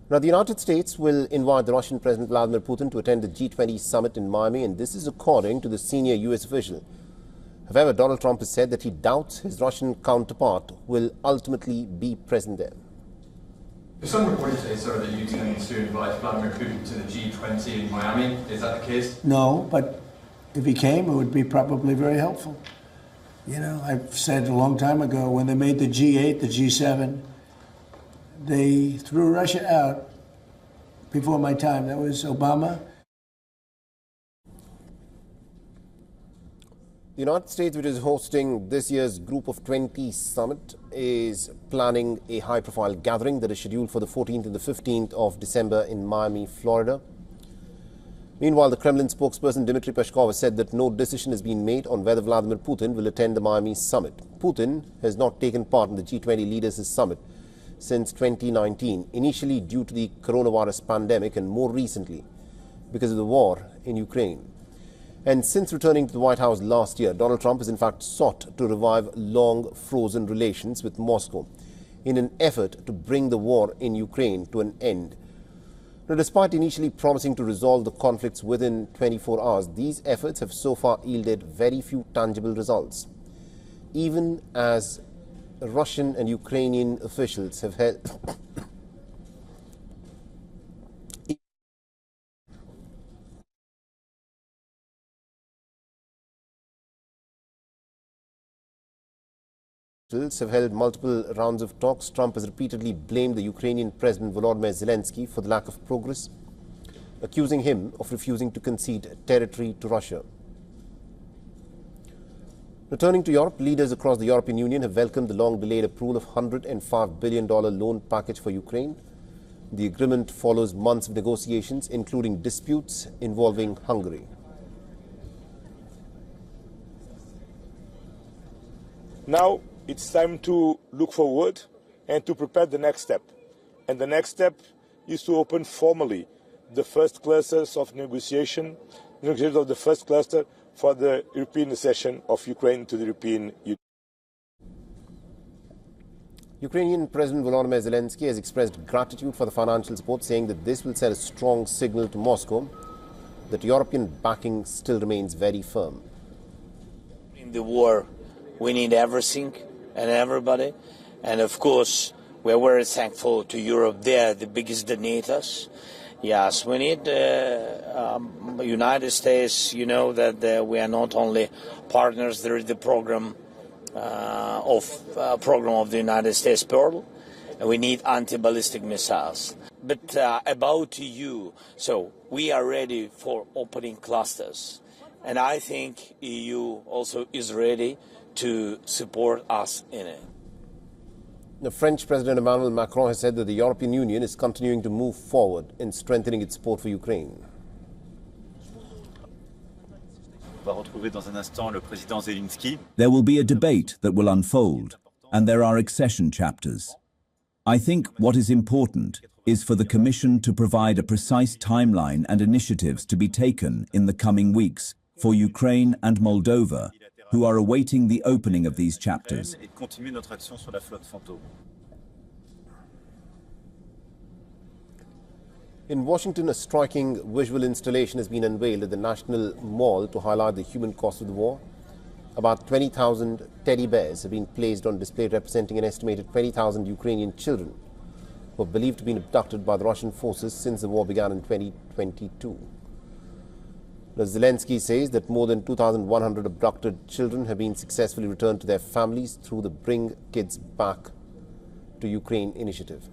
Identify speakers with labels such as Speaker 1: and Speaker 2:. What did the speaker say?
Speaker 1: Now, the United States will invite the Russian President Vladimir Putin to attend the G20 Summit in Miami, and this is according to the senior U.S. official. However, Donald Trump has said that he doubts his Russian counterpart will ultimately be present there.
Speaker 2: Some reports say, sir, that you're going to invite Vladimir Putin to the G20 in Miami. Is that the case?
Speaker 3: No, but if he came, it would be probably very helpful. You know, I've said a long time ago, when they made the G8, the G7, they threw Russia out before my time. That was Obama.
Speaker 1: The United States, which is hosting this year's Group of 20 Summit, is planning a high-profile gathering that is scheduled for the 14th and the 15th of December in Miami, Florida. Meanwhile, the Kremlin spokesperson Dmitry Peskov has said that no decision has been made on whether Vladimir Putin will attend the Miami summit. Putin has not taken part in the G20 Leaders' Summit since 2019, initially due to the coronavirus pandemic and more recently because of the war in Ukraine. And since returning to the White House last year, Donald Trump has in fact sought to revive long-frozen relations with Moscow in an effort to bring the war in Ukraine to an end. Now, despite initially promising to resolve the conflicts within 24 hours, these efforts have so far yielded very few tangible results. Even as Russian and Ukrainian officials have held multiple rounds of talks, Trump has repeatedly blamed the Ukrainian President Volodymyr Zelensky for the lack of progress, accusing him of refusing to concede territory to Russia. Returning to Europe, leaders across the European Union have welcomed the long-delayed approval of $105 billion loan package for Ukraine. The agreement follows months of negotiations, including disputes involving Hungary.
Speaker 4: Now it's time to look forward and to prepare the next step. And the next step is to open formally the first clusters of negotiation of the first cluster for the European accession of Ukraine to the European Union.
Speaker 1: Ukrainian President Volodymyr Zelensky has expressed gratitude for the financial support, saying that this will send a strong signal to Moscow that European backing still remains very firm.
Speaker 5: In the war, we need everything and everybody. And of course, we're very thankful to Europe. They're the biggest donators. Yes, we need United States. You know that we are not only partners. There is the program of the United States Pearl. And we need anti-ballistic missiles. But about EU, so we are ready for opening clusters. And I think EU also is ready to support us in it.
Speaker 1: The French President Emmanuel Macron has said that the European Union is continuing to move forward in strengthening its support for Ukraine.
Speaker 6: There will be a debate that will unfold, and there are accession chapters. I think what is important is for the Commission to provide a precise timeline and initiatives to be taken in the coming weeks for Ukraine and Moldova, who are awaiting the opening of these chapters.
Speaker 1: In Washington, a striking visual installation has been unveiled at the National Mall to highlight the human cost of the war. About 20,000 teddy bears have been placed on display, representing an estimated 20,000 Ukrainian children who are believed to have been abducted by the Russian forces since the war began in 2022. Zelensky says that more than 2,100 abducted children have been successfully returned to their families through the Bring Kids Back to Ukraine initiative.